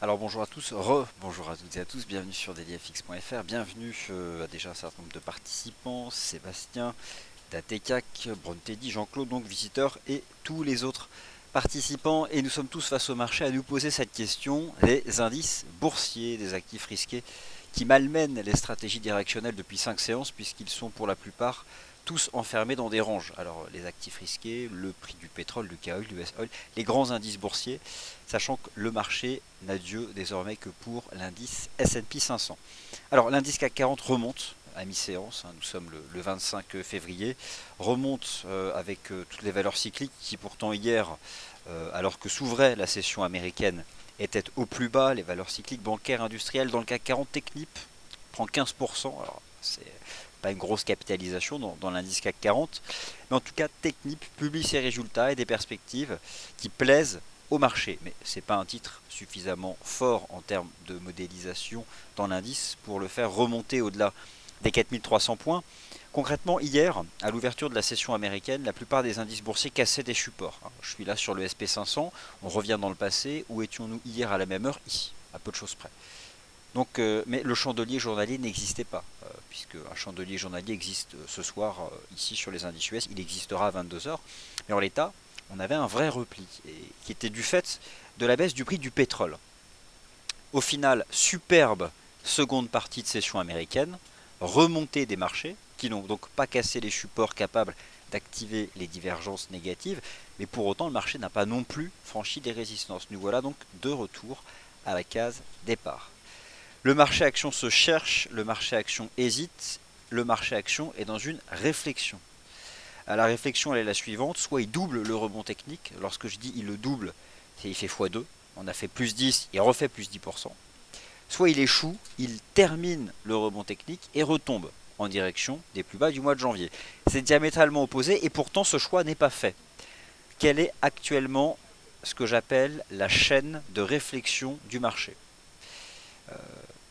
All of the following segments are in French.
Alors bonjour à tous, bonjour à toutes et à tous, bienvenue sur dailyfx.fr, bienvenue à déjà un certain nombre de participants, Sébastien, Datekak, Bronteddy, Jean-Claude, donc visiteur et tous les autres participants. Et nous sommes tous face au marché à nous poser cette question, les indices boursiers des actifs risqués qui malmènent les stratégies directionnelles depuis 5 séances puisqu'ils sont pour la plupart tous enfermés dans des ranges. Alors les actifs risqués, le prix du pétrole, du K-Oil, du US Oil, les grands indices boursiers, sachant que le marché n'a Dieu désormais que pour l'indice S&P 500. Alors l'indice CAC 40 remonte à mi-séance, nous sommes le 25 février, remonte avec toutes les valeurs cycliques qui pourtant hier, alors que s'ouvrait la session américaine, étaient au plus bas, les valeurs cycliques bancaires industrielles dans le CAC 40 Technip prend 15%, alors c'est pas une grosse capitalisation dans l'indice CAC 40, mais en tout cas Technip publie ses résultats et des perspectives qui plaisent au marché. Mais ce n'est pas un titre suffisamment fort en termes de modélisation dans l'indice pour le faire remonter au-delà des 4300 points. Concrètement, hier, à l'ouverture de la session américaine, la plupart des indices boursiers cassaient des supports. Je suis là sur le SP500, on revient dans le passé. Où étions-nous hier à la même heure? Ici, à peu de choses près. Donc, mais le chandelier journalier n'existait pas, puisque un chandelier journalier existe ce soir ici sur les indices US, il existera à 22 heures. Mais en l'état, on avait un vrai repli, qui était du fait de la baisse du prix du pétrole. Au final, superbe seconde partie de session américaine, remontée des marchés, qui n'ont donc pas cassé les supports capables d'activer les divergences négatives, mais pour autant le marché n'a pas non plus franchi des résistances. Nous voilà donc de retour à la case départ. Le marché action se cherche, le marché action hésite, le marché action est dans une réflexion. La réflexion elle est la suivante, soit il double le rebond technique, lorsque je dis il le double, c'est il fait x2, on a fait plus 10, il refait plus 10%, soit il échoue, il termine le rebond technique et retombe en direction des plus bas du mois de janvier. C'est diamétralement opposé et pourtant ce choix n'est pas fait. Quelle est actuellement ce que j'appelle la chaîne de réflexion du marché?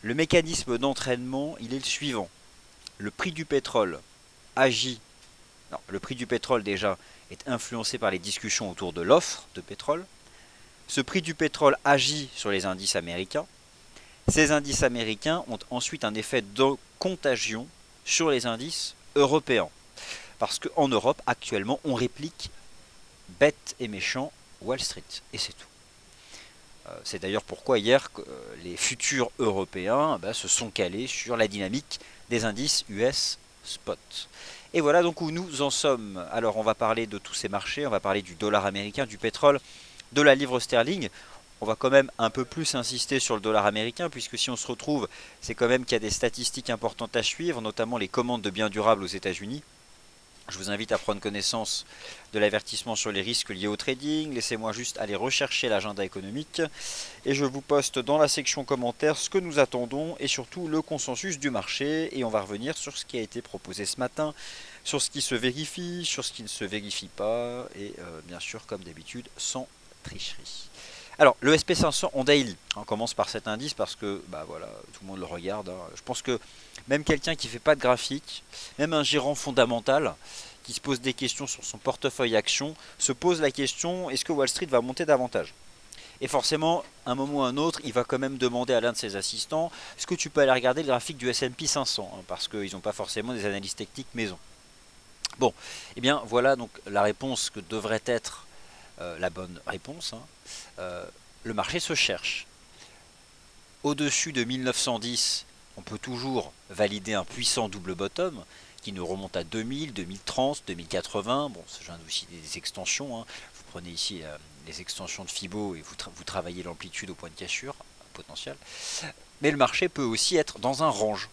Le mécanisme d'entraînement, il est le suivant. Le prix du pétrole agit. Non, le prix du pétrole déjà est influencé par les discussions autour de l'offre de pétrole. Ce prix du pétrole agit sur les indices américains. Ces indices américains ont ensuite un effet de contagion sur les indices européens. Parce qu'en Europe, actuellement, on réplique bête et méchant Wall Street. Et c'est tout. C'est d'ailleurs pourquoi hier les futurs européens se sont calés sur la dynamique des indices US spot. Et voilà donc où nous en sommes. Alors on va parler de tous ces marchés, on va parler du dollar américain, du pétrole, de la livre sterling. On va quand même un peu plus insister sur le dollar américain, puisque si on se retrouve, c'est quand même qu'il y a des statistiques importantes à suivre, notamment les commandes de biens durables aux États-Unis. Je vous invite à prendre connaissance de l'avertissement sur les risques liés au trading. Laissez-moi juste aller rechercher l'agenda économique et je vous poste dans la section commentaires ce que nous attendons et surtout le consensus du marché. Et on va revenir sur ce qui a été proposé ce matin, sur ce qui se vérifie, sur ce qui ne se vérifie pas et bien sûr comme d'habitude sans tricherie. Alors le SP500 en daily, on commence par cet indice parce que voilà, tout le monde le regarde. Je pense que même quelqu'un qui ne fait pas de graphique, même un gérant fondamental qui se pose des questions sur son portefeuille action, se pose la question, est-ce que Wall Street va monter davantage? Et forcément, un moment ou un autre, il va quand même demander à l'un de ses assistants, est-ce que tu peux aller regarder le graphique du S&P 500, parce qu'ils n'ont pas forcément des analyses techniques maison. Bon, et bien voilà donc la réponse que devrait être la bonne réponse. Le marché se cherche. Au-dessus de 1910, on peut toujours valider un puissant double bottom qui nous remonte à 2000, 2030, 2080. Bon, j'ai aussi des extensions. Vous prenez ici les extensions de Fibo et vous travaillez l'amplitude au point de cassure potentiel. Mais le marché peut aussi être dans un range.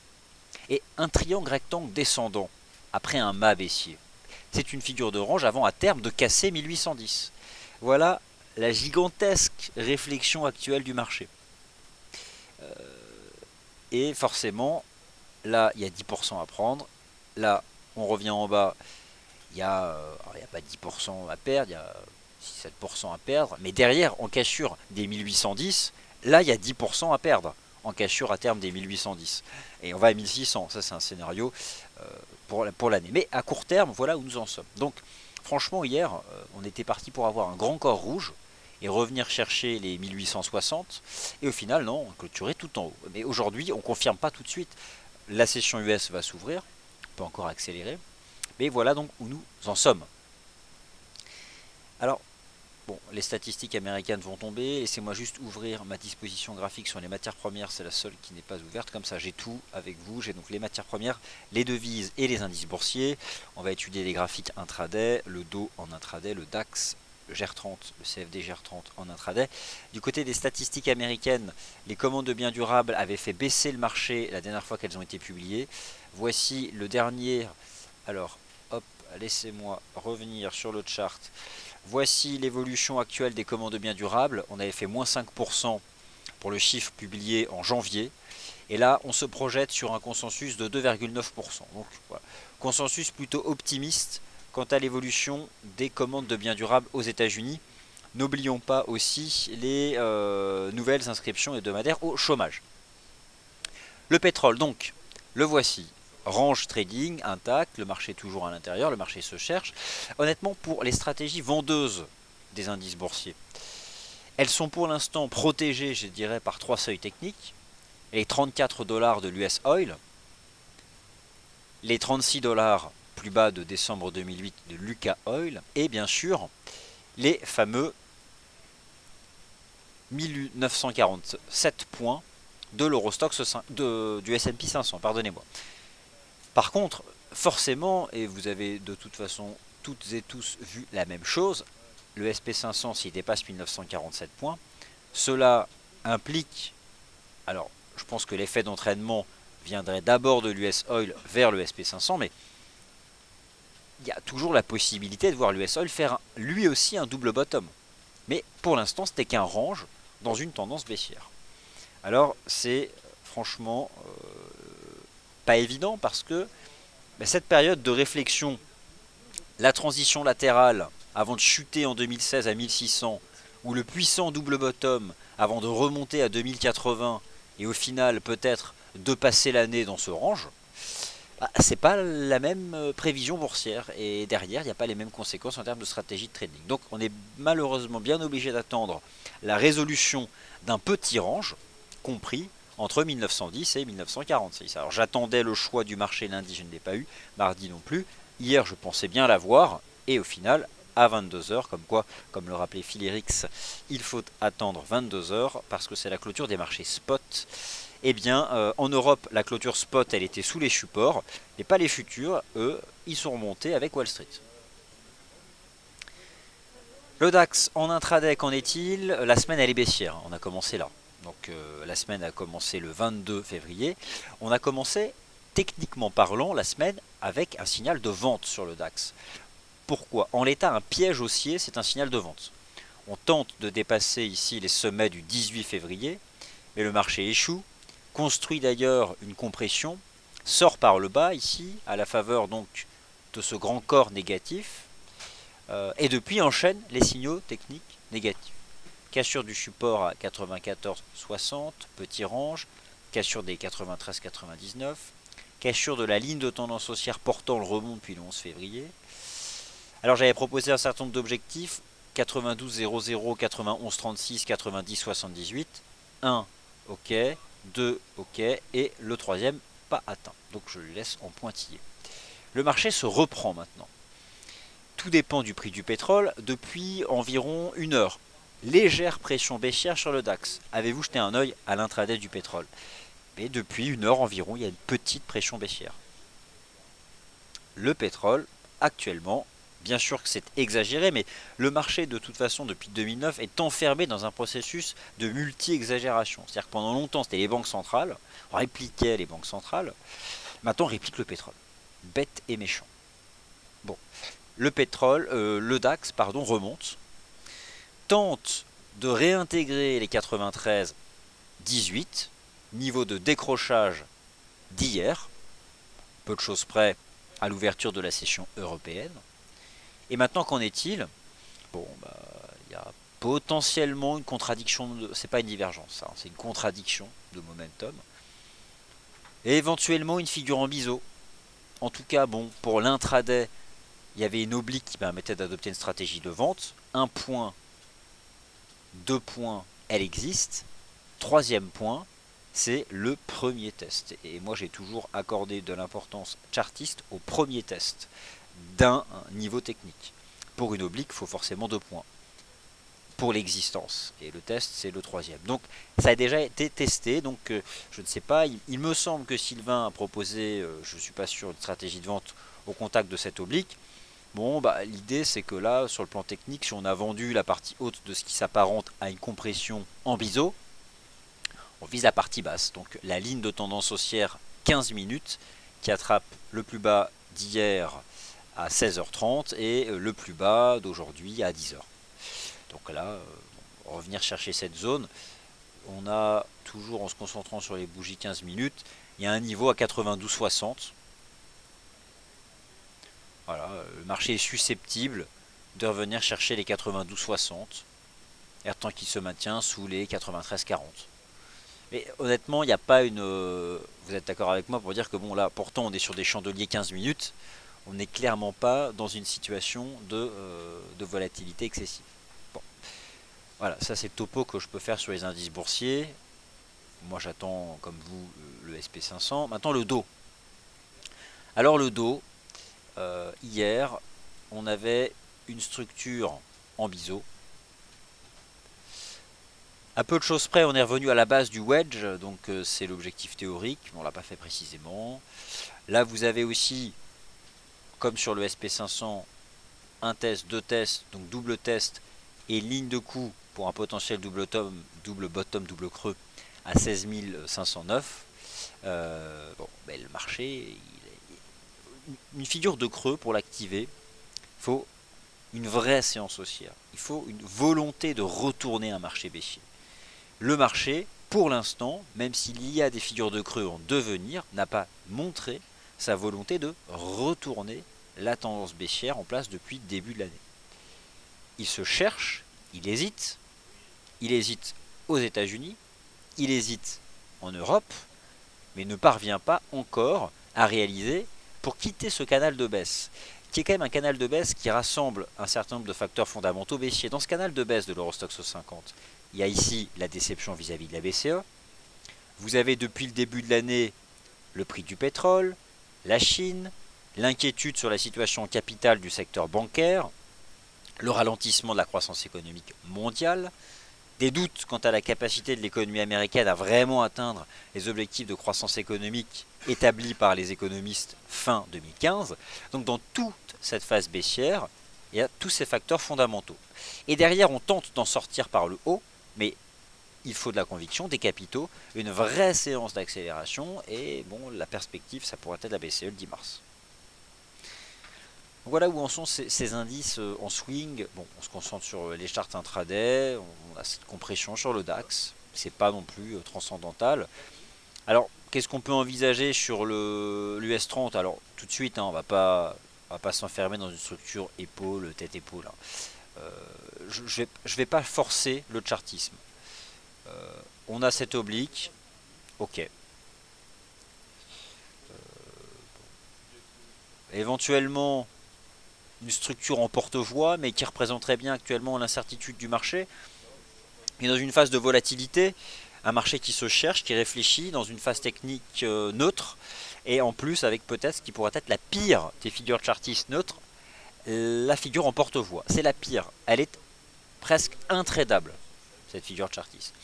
Et un triangle rectangle descendant après un mât baissier, c'est une figure de range avant à terme de casser 1810. Voilà la gigantesque réflexion actuelle du marché. Et forcément, là, il y a 10% à prendre. Là, on revient en bas, il n'y a pas 10% à perdre, il y a 7% à perdre. Mais derrière, en cassure des 1810, là, il y a 10% à perdre en cassure à terme des 1810. Et on va à 1600. Ça, c'est un scénario pour l'année. Mais à court terme, voilà où nous en sommes. Donc, franchement, hier, on était parti pour avoir un grand corps rouge. et revenir chercher les 1860. Et au final, non, on clôturait tout en haut. Mais aujourd'hui, on ne confirme pas tout de suite. La session US va s'ouvrir, on peut encore accélérer. Mais voilà donc où nous en sommes. Alors, bon, les statistiques américaines vont tomber. Laissez-moi juste ouvrir ma disposition graphique sur les matières premières. C'est la seule qui n'est pas ouverte. Comme ça, j'ai tout avec vous. J'ai donc les matières premières, les devises et les indices boursiers. On va étudier les graphiques intraday, le Dow en intraday, le DAX, le GR30, le CFD GR30 en intraday. Du côté des statistiques américaines, les commandes de biens durables avaient fait baisser le marché la dernière fois qu'elles ont été publiées. Voici le dernier. Alors, hop, laissez-moi revenir sur le chart. Voici l'évolution actuelle des commandes de biens durables. On avait fait moins 5% pour le chiffre publié en janvier. Et là, on se projette sur un consensus de 2,9%. Donc, voilà. Consensus plutôt optimiste quant à l'évolution des commandes de biens durables aux États-Unis. N'oublions pas aussi les nouvelles inscriptions hebdomadaires au chômage. Le pétrole, donc, le voici. Range trading intact, le marché toujours à l'intérieur, le marché se cherche. Honnêtement, pour les stratégies vendeuses des indices boursiers, elles sont pour l'instant protégées, je dirais, par 3 seuils techniques. Les 34 $ de l'US Oil, les 36 $ plus bas de décembre 2008 de Lucas Oil, et bien sûr, les fameux 1947 points de l'Eurostoxx du S&P 500, pardonnez-moi. Par contre, forcément, et vous avez de toute façon toutes et tous vu la même chose, le SP500 s'il dépasse 1947 points, cela implique, alors je pense que l'effet d'entraînement viendrait d'abord de l'US Oil vers le SP500, mais il y a toujours la possibilité de voir l'US Oil faire lui aussi un double bottom. Mais pour l'instant, c'était qu'un range dans une tendance baissière. Alors c'est franchement pas évident parce que cette période de réflexion, la transition latérale avant de chuter en 2016 à 1600, ou le puissant double bottom avant de remonter à 2080 et au final peut-être de passer l'année dans ce range, c'est pas la même prévision boursière et derrière il n'y a pas les mêmes conséquences en termes de stratégie de trading. Donc on est malheureusement bien obligé d'attendre la résolution d'un petit range compris entre 1910 et 1946. Alors j'attendais le choix du marché lundi, je ne l'ai pas eu, mardi non plus. Hier je pensais bien l'avoir et au final à 22h, comme quoi, comme le rappelait Philirix, il faut attendre 22h parce que c'est la clôture des marchés spot. Eh bien en Europe la clôture spot elle était sous les supports et pas les futurs, eux ils sont remontés avec Wall Street. Le DAX en intraday, qu'en est-il? La semaine elle est baissière, on a commencé là. Donc la semaine a commencé le 22 février. On a commencé, techniquement parlant, la semaine avec un signal de vente sur le DAX. Pourquoi? En l'état, un piège haussier, c'est un signal de vente. On tente de dépasser ici les sommets du 18 février, mais le marché échoue, construit d'ailleurs une compression, sort par le bas ici, à la faveur donc de ce grand corps négatif, et depuis enchaîne les signaux techniques négatifs. Cassure du support à 94,60, petit range, cassure des 93,99, cassure de la ligne de tendance haussière portant le rebond depuis le 11 février. Alors j'avais proposé un certain nombre d'objectifs, 92,00, 91,36, 90,78, 1 ok, 2 ok, et le troisième pas atteint. Donc je le laisse en pointillé. Le marché se reprend maintenant. Tout dépend du prix du pétrole depuis environ 1 heure. Légère pression baissière sur le DAX. Avez-vous jeté un œil à l'intraday du pétrole? Mais depuis 1 heure environ, il y a une petite pression baissière. Le pétrole, actuellement, bien sûr que c'est exagéré, mais le marché de toute façon depuis 2009 est enfermé dans un processus de multi-exagération. C'est-à-dire que pendant longtemps c'était les banques centrales, on répliquait les banques centrales, maintenant on réplique le pétrole. Bête et méchant. Bon, le pétrole, le DAX, pardon, remonte, tente de réintégrer les 93,18, niveau de décrochage d'hier, peu de choses près à l'ouverture de la session européenne. Et maintenant, qu'en est-il? Bon, il y a potentiellement une contradiction, c'est pas une divergence, hein, c'est une contradiction de momentum. Et éventuellement une figure en biseau. En tout cas, bon, pour l'intraday, il y avait une oblique qui permettait d'adopter une stratégie de vente. Un point 2 points, elle existe. Troisième point, c'est le premier test. Et moi j'ai toujours accordé de l'importance chartiste au premier test d'un niveau technique. Pour une oblique, il faut forcément 2 points pour l'existence. Et le test, c'est le troisième. Donc ça a déjà été testé. Donc je ne sais pas, il me semble que Sylvain a proposé, je ne suis pas sûr, une stratégie de vente au contact de cette oblique. Bon, bah, l'idée c'est que là, sur le plan technique, si on a vendu la partie haute de ce qui s'apparente à une compression en biseau, on vise la partie basse. Donc la ligne de tendance haussière 15 minutes qui attrape le plus bas d'hier à 16h30 et le plus bas d'aujourd'hui à 10h. Donc là, revenir chercher cette zone, on a toujours, en se concentrant sur les bougies 15 minutes, il y a un niveau à 92,60. Voilà, le marché est susceptible de revenir chercher les 92,60 tant qu'il se maintient sous les 93,40. Mais honnêtement, il n'y a pas une... vous êtes d'accord avec moi pour dire que bon là, pourtant on est sur des chandeliers 15 minutes, on n'est clairement pas dans une situation de volatilité excessive. Bon, voilà, ça c'est le topo que je peux faire sur les indices boursiers. Moi j'attends, comme vous, le SP500. Maintenant le dos. Alors le dos, hier, on avait une structure en biseau. À peu de choses près, on est revenu à la base du wedge, donc c'est l'objectif théorique, mais on ne l'a pas fait précisément. Là, vous avez aussi, comme sur le SP500, un test, deux tests, donc double test et ligne de coup pour un potentiel double bottom, double creux à 16 509. Bon, ben, le marché, une figure de creux pour l'activer, il faut une vraie séance haussière. Il faut une volonté de retourner un marché baissier. Le marché, pour l'instant, même s'il y a des figures de creux en devenir, n'a pas montré sa volonté de retourner la tendance baissière en place depuis le début de l'année. Il se cherche, il hésite aux États-Unis, il hésite en Europe, mais ne parvient pas encore à réaliser pour quitter ce canal de baisse, qui est quand même un canal de baisse qui rassemble un certain nombre de facteurs fondamentaux baissiers. Dans ce canal de baisse de l'Eurostoxx 50, il y a ici la déception vis-à-vis de la BCE. Vous avez depuis le début de l'année le prix du pétrole, la Chine, l'inquiétude sur la situation capitale du secteur bancaire, le ralentissement de la croissance économique mondiale, des doutes quant à la capacité de l'économie américaine à vraiment atteindre les objectifs de croissance économique établis par les économistes fin 2015. Donc dans toute cette phase baissière, il y a tous ces facteurs fondamentaux. Et derrière, on tente d'en sortir par le haut, mais il faut de la conviction, des capitaux, une vraie séance d'accélération, et bon, la perspective, ça pourrait être la BCE le 10 mars. Donc voilà où en sont ces indices en swing. Bon, on se concentre sur les charts intraday, on a cette compression sur le DAX, c'est pas non plus transcendantal. Alors, qu'est-ce qu'on peut envisager sur l'US 30? Alors, tout de suite, hein, on va pas s'enfermer dans une structure épaule, tête-épaule. Hein. Je vais pas forcer le chartisme. On a cette oblique, ok. Éventuellement, une structure en porte-voix, mais qui représenterait bien actuellement l'incertitude du marché. Et dans une phase de volatilité, un marché qui se cherche, qui réfléchit, dans une phase technique neutre, et en plus avec peut-être ce qui pourrait être la pire des figures chartistes neutres, la figure en porte-voix. C'est la pire. Elle est presque intradable, cette figure chartiste.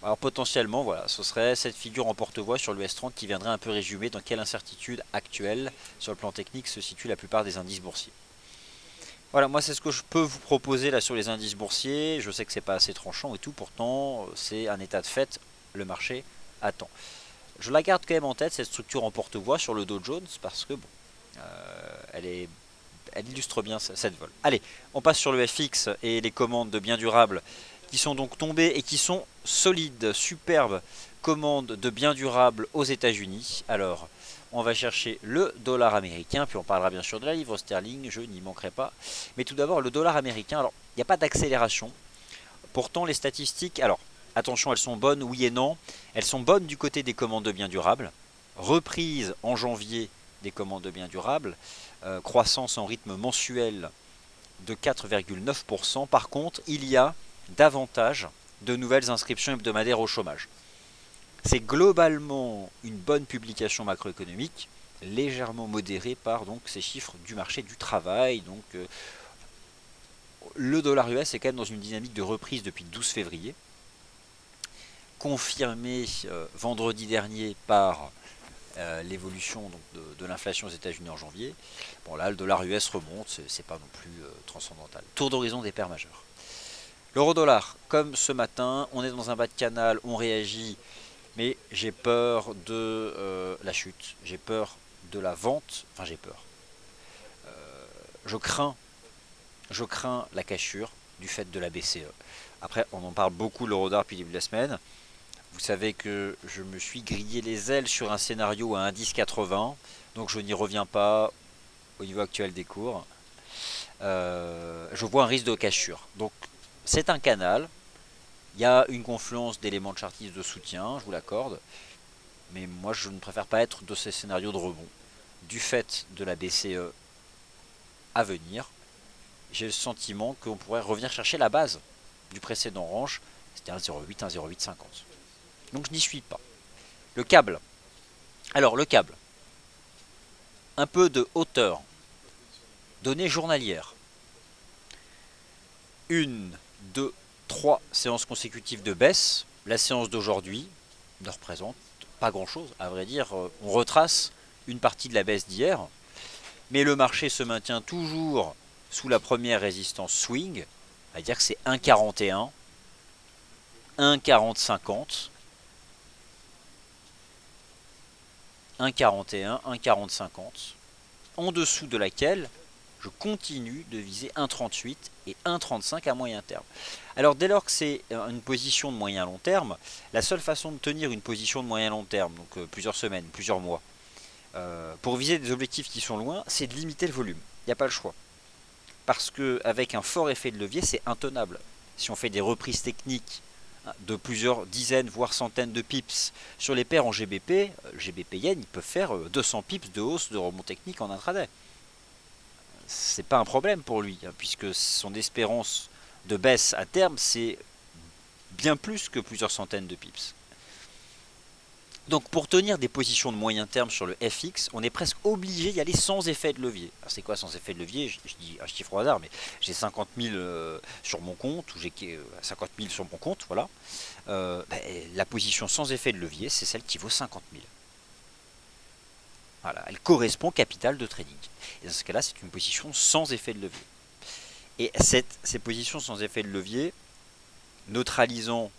Alors potentiellement, voilà, ce serait cette figure en porte-voix sur l'US 30 qui viendrait un peu résumer dans quelle incertitude actuelle sur le plan technique se situent la plupart des indices boursiers. Voilà, moi c'est ce que je peux vous proposer là sur les indices boursiers. Je sais que c'est pas assez tranchant et tout, pourtant c'est un état de fait, le marché attend. Je la garde quand même en tête, cette structure en porte-voix sur le Dow Jones, parce que bon, elle illustre bien cette vol. Allez, on passe sur le FX et les commandes de biens durables qui sont donc tombées et qui sont solides, superbes commandes de biens durables aux États-Unis. Alors, on va chercher le dollar américain, puis on parlera bien sûr de la livre sterling, je n'y manquerai pas. Mais tout d'abord, le dollar américain, alors, il n'y a pas d'accélération. Pourtant, les statistiques, alors, attention, elles sont bonnes, oui et non. Elles sont bonnes du côté des commandes de biens durables. Reprise en janvier des commandes de biens durables. Croissance en rythme mensuel de 4,9%. Par contre, il y a davantage de nouvelles inscriptions hebdomadaires au chômage. C'est globalement une bonne publication macroéconomique, légèrement modérée par donc ces chiffres du marché du travail. Donc le dollar US est quand même dans une dynamique de reprise depuis le 12 février, confirmée vendredi dernier par l'évolution de l'inflation aux États-Unis en janvier. Bon là, le dollar US remonte, c'est pas non plus transcendantal. Tour d'horizon des paires majeures. L'euro-dollar, comme ce matin, on est dans un bas de canal, on réagit, mais j'ai peur de la chute, j'ai peur de la vente, enfin j'ai peur. Je crains la cassure du fait de la BCE. Après, on en parle beaucoup l'euro-dollar depuis le début de la semaine. Vous savez que je me suis grillé les ailes sur un scénario à indice 80, donc je n'y reviens pas au niveau actuel des cours. Je vois un risque de cassure. Donc c'est un canal, il y a une confluence d'éléments de chartistes de soutien, je vous l'accorde, mais moi je ne préfère pas être de ces scénarios de rebond. Du fait de la BCE à venir, j'ai le sentiment qu'on pourrait revenir chercher la base du précédent range, c'était 1,08, 1,0850. Donc je n'y suis pas. Le câble. Alors le câble. Un peu de hauteur. Données journalières. 1, 2, 3 séances consécutives de baisse. La séance d'aujourd'hui ne représente pas grand chose. À vrai dire, on retrace une partie de la baisse d'hier. Mais le marché se maintient toujours sous la première résistance swing. C'est-à-dire que c'est 1,41, 1,4050. 1,41, 1,4050, en dessous de laquelle je continue de viser 1,38 et 1,35 à moyen terme. Alors dès lors que c'est une position de moyen long terme, la seule façon de tenir une position de moyen long terme, donc plusieurs semaines, plusieurs mois, pour viser des objectifs qui sont loin, c'est de limiter le volume. Il n'y a pas le choix. Parce qu'avec un fort effet de levier, c'est intenable. Si on fait des reprises techniques de plusieurs dizaines voire centaines de pips sur les paires en GBP, GBP Yen, ils peuvent faire 200 pips de hausse de rebond technique en intraday. C'est pas un problème pour lui, puisque son espérance de baisse à terme, c'est bien plus que plusieurs centaines de pips. Donc pour tenir des positions de moyen terme sur le FX, on est presque obligé d'y aller sans effet de levier. Alors c'est quoi sans effet de levier? Je dis un chiffre au hasard, mais j'ai 50 000 sur mon compte, ou j'ai 50 000 sur mon compte, voilà. La position sans effet de levier, c'est celle qui vaut 50 000. Voilà, elle correspond au capital de trading. Et dans ce cas-là, c'est une position sans effet de levier. Et ces positions sans effet de levier, neutralisant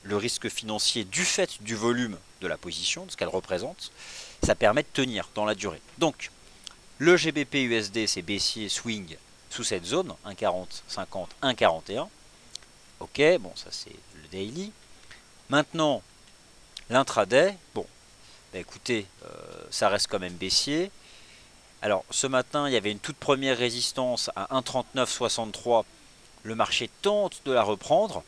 le risque financier du fait du volume de la position, de ce qu'elle représente, ça permet de tenir dans la durée. Donc, le GBP USD, c'est baissier swing sous cette zone, 1,40, 50, 1,41. Ok, bon, ça c'est le daily. Maintenant, l'intraday, bon, écoutez, ça reste quand même baissier. Alors, ce matin, il y avait une toute première résistance à 1,3963. Le marché tente de la reprendre.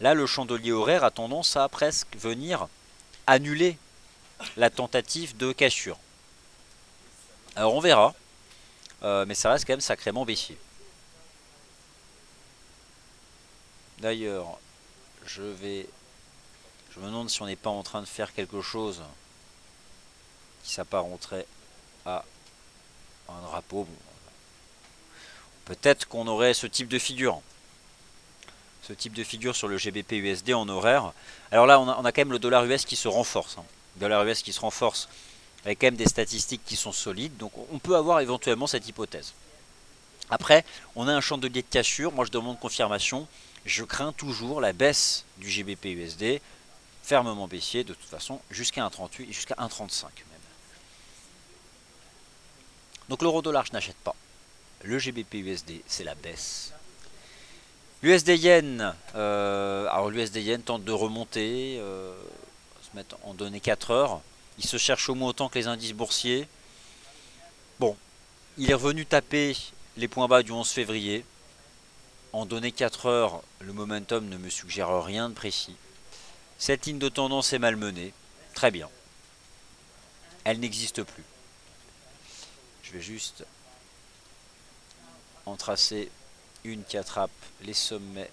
Là, le chandelier horaire a tendance à presque venir annuler la tentative de cassure. Alors on verra, mais ça reste quand même sacrément baissier. D'ailleurs, je me demande si on n'est pas en train de faire quelque chose qui s'apparenterait à un drapeau. Bon, peut-être qu'on aurait ce type de figure. Ce type de figure sur le GBP USD en horaire. Alors là, on a quand même le dollar US qui se renforce. Le dollar US qui se renforce avec quand même des statistiques qui sont solides. Donc on peut avoir éventuellement cette hypothèse. Après, on a un chandelier de cassure. Moi, je demande confirmation. Je crains toujours la baisse du GBP USD, fermement baissier de toute façon, jusqu'à 1,38 et jusqu'à 1,35 même. Donc l'euro dollar, je n'achète pas. Le GBP USD, c'est la baisse. L'USD Yen, alors l'USD Yen tente de remonter, se mettre en données 4 heures. Il se cherche au moins autant que les indices boursiers. Bon, il est revenu taper les points bas du 11 février. En données 4 heures, le momentum ne me suggère rien de précis. Cette ligne de tendance est malmenée. Très bien. Elle n'existe plus. Je vais juste en tracer une qui attrape les sommets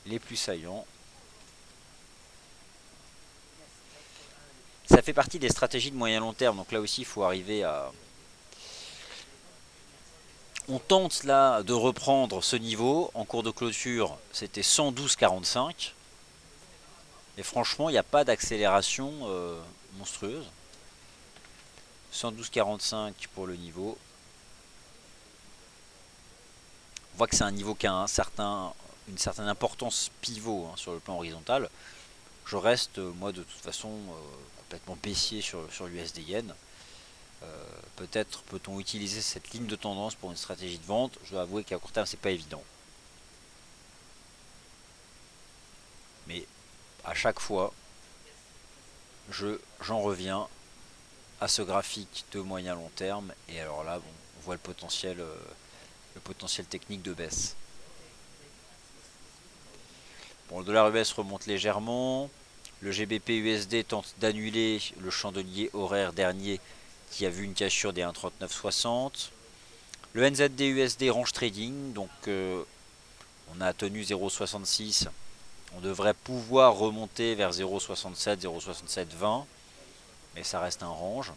les plus saillants. Ça fait partie des stratégies de moyen long terme, donc là aussi il faut arriver à... On tente là de reprendre ce niveau. En cours de clôture, c'était 112,45. Et franchement, il n'y a pas d'accélération monstrueuse. 112,45 pour le niveau. On voit que c'est un niveau qui a une certaine importance pivot hein, sur le plan horizontal. Je reste, moi, de toute façon, complètement baissier sur l'USD Yen. Peut-être peut-on utiliser cette ligne de tendance pour une stratégie de vente. Je dois avouer qu'à court terme, c'est pas évident. Mais à chaque fois, j'en reviens à ce graphique de moyen long terme. Et alors là, bon, on voit le potentiel technique de baisse. Bon, le dollar US remonte légèrement. Le GBP USD tente d'annuler le chandelier horaire dernier qui a vu une cassure des 1,3960. Le NZD USD range trading, donc on a tenu 0,66. On devrait pouvoir remonter vers 0,67, 0,6720, mais ça reste un range.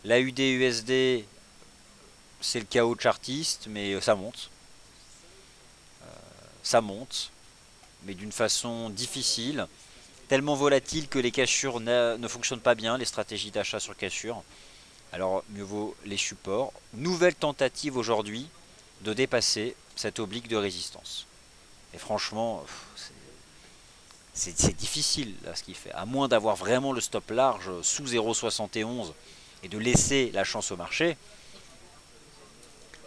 L'AUD USD, c'est le chaos chartiste, mais ça monte. Ça monte, mais d'une façon difficile. Tellement volatile que les cassures ne fonctionnent pas bien, les stratégies d'achat sur cassure. Alors mieux vaut les supports. Nouvelle tentative aujourd'hui de dépasser cette oblique de résistance. Et franchement, c'est difficile là ce qu'il fait. À moins d'avoir vraiment le stop large sous 0,71 et de laisser la chance au marché.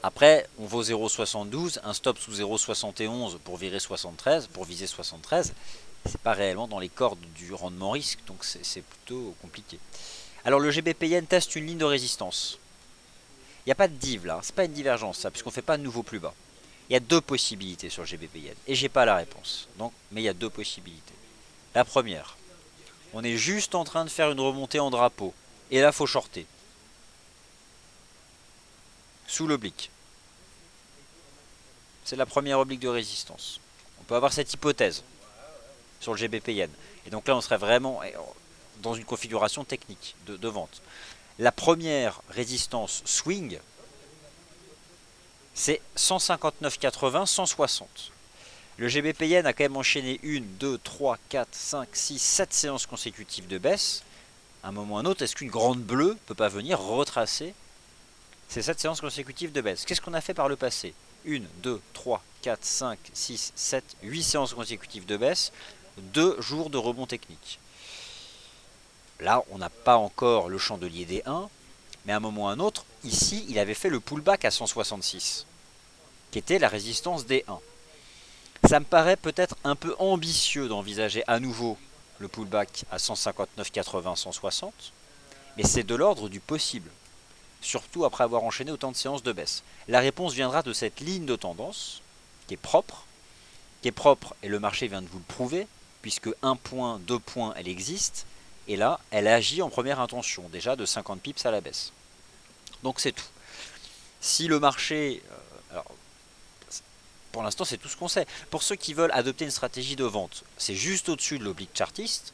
Après, on vaut 0,72, un stop sous 0,71 pour virer 73, pour viser 73. C'est pas réellement dans les cordes du rendement risque, donc c'est plutôt compliqué. Alors le GBP Yen teste une ligne de résistance. Il n'y a pas de div là, c'est pas une divergence ça, puisqu'on ne fait pas de nouveau plus bas. Il y a deux possibilités sur le GBP Yen, et j'ai pas la réponse. Donc, mais il y a deux possibilités. La première, on est juste en train de faire une remontée en drapeau, et là faut shorter. Sous l'oblique. C'est la première oblique de résistance. On peut avoir cette hypothèse sur le GBP Yen. Et donc là on serait vraiment dans une configuration technique de vente. La première résistance swing, c'est 159,80, 160. Le GBP Yen a quand même enchaîné 1, 2, 3, 4, 5, 6, 7 séances consécutives de baisse. À un moment ou à un autre, est-ce qu'une grande bleue ne peut pas venir retracer ces 7 séances consécutives de baisse? Qu'est-ce qu'on a fait par le passé? 1, 2, 3, 4, 5, 6, 7, 8 séances consécutives de baisse, 2 jours de rebond technique. Là, on n'a pas encore le chandelier des 1, mais à un moment ou à un autre, ici, il avait fait le pullback à 166, qui était la résistance des 1. Ça me paraît peut-être un peu ambitieux d'envisager à nouveau le pullback à 159,80, 160, mais c'est de l'ordre du possible, surtout après avoir enchaîné autant de séances de baisse. La réponse viendra de cette ligne de tendance, qui est propre, et le marché vient de vous le prouver, puisque 1 point, 2 points, elle existe, et là, elle agit en première intention, déjà de 50 pips à la baisse. Donc c'est tout. Si le marché... alors, pour l'instant, c'est tout ce qu'on sait. Pour ceux qui veulent adopter une stratégie de vente, c'est juste au-dessus de l'oblique chartiste.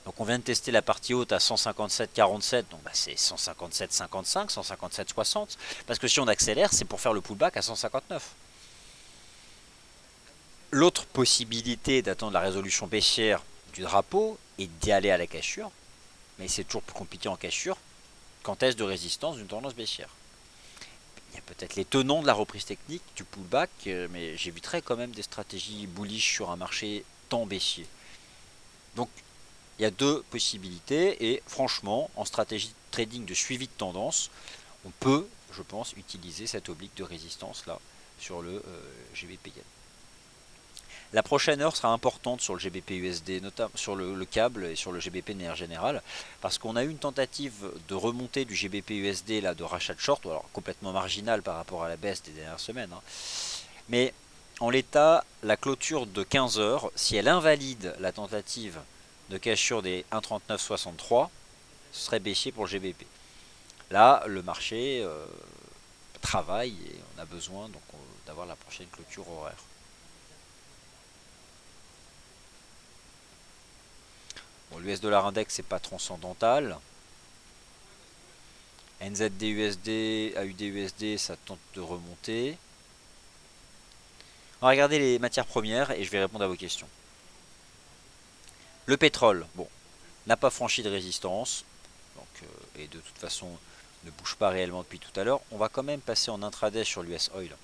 Donc on vient de tester la partie haute à 157,47, donc c'est 157,55, 157,60. Parce que si on accélère, c'est pour faire le pullback à 159. L'autre possibilité d'attendre la résolution baissière du drapeau est d'y aller à la cassure, mais c'est toujours plus compliqué en cassure qu'en test de résistance d'une tendance baissière. Il y a peut-être les tenants de la reprise technique, du pullback, mais j'éviterais quand même des stratégies bullish sur un marché tant baissier. Donc il y a deux possibilités, et franchement, en stratégie de trading de suivi de tendance, on peut, je pense, utiliser cette oblique de résistance là sur le GBP Yen. La prochaine heure sera importante sur le GBP USD, notamment sur le câble et sur le GBP de manière générale, parce qu'on a eu une tentative de remontée du GBP USD là, de rachat de short, alors complètement marginal par rapport à la baisse des dernières semaines. Hein. Mais en l'état, la clôture de 15 heures, si elle invalide la tentative de cassure des 1,3963, ce serait baissier pour le GBP. Là, le marché travaille et on a besoin donc d'avoir la prochaine clôture horaire. Bon, l'US dollar index c'est pas transcendantal. NZD-USD, AUD-USD, ça tente de remonter. On va regarder les matières premières et je vais répondre à vos questions. Le pétrole, bon, n'a pas franchi de résistance. Donc, et de toute façon, ne bouge pas réellement depuis tout à l'heure. On va quand même passer en intraday sur l'US Oil.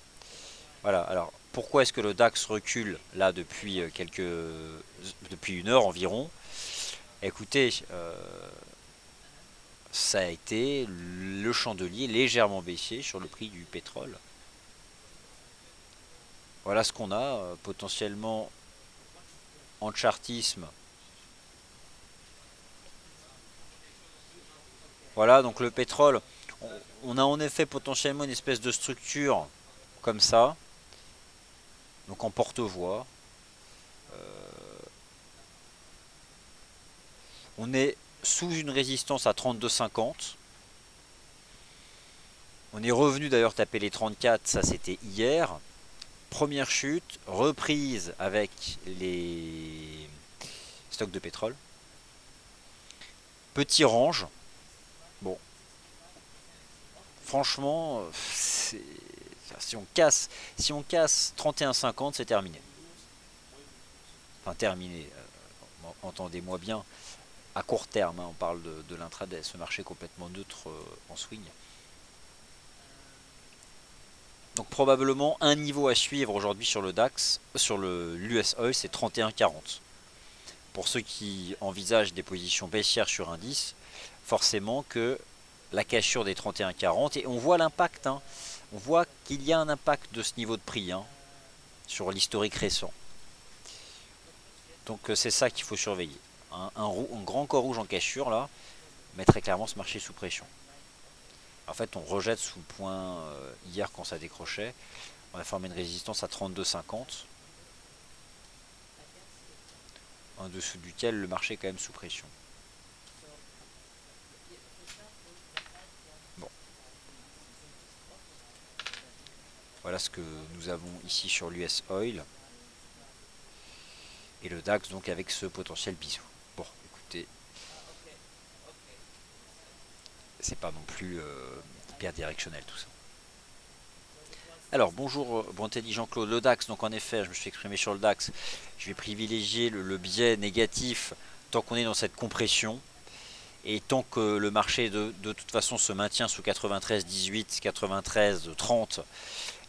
Voilà, alors pourquoi est-ce que le DAX recule là depuis depuis une heure environ? Écoutez, ça a été le chandelier légèrement baissé sur le prix du pétrole. Voilà ce qu'on a, potentiellement en chartisme. Voilà, donc le pétrole, on a en effet potentiellement une espèce de structure comme ça, donc en porte-voix. On est sous une résistance à 32,50. On est revenu d'ailleurs taper les 34, ça c'était hier. Première chute, reprise avec les stocks de pétrole. Petit range. Bon, franchement, si on casse 31,50, c'est terminé. Enfin terminé, entendez-moi bien. À court terme, hein, on parle de l'intraday, ce marché complètement neutre en swing. Donc probablement un niveau à suivre aujourd'hui sur le DAX, sur l'US Oil, c'est 31,40. Pour ceux qui envisagent des positions baissières sur indice, forcément que la cassure des 31,40, et on voit l'impact, hein, on voit qu'il y a un impact de ce niveau de prix hein, sur l'historique récent. Donc c'est ça qu'il faut surveiller. Un grand corps rouge en cassure là mettrait clairement ce marché sous pression. En fait on rejette sous le point hier quand ça décrochait. On a formé une résistance à 32,50. En dessous duquel le marché est quand même sous pression. Bon. Voilà ce que nous avons ici sur l'US Oil. Et le DAX donc avec ce potentiel bisou. Bon, écoutez, c'est pas non plus hyper directionnel tout ça. Alors bonjour, bon intelligent Claude, le DAX, donc en effet je me suis exprimé sur le DAX, je vais privilégier le biais négatif tant qu'on est dans cette compression et tant que le marché de toute façon se maintient sous 93,18, 93,30,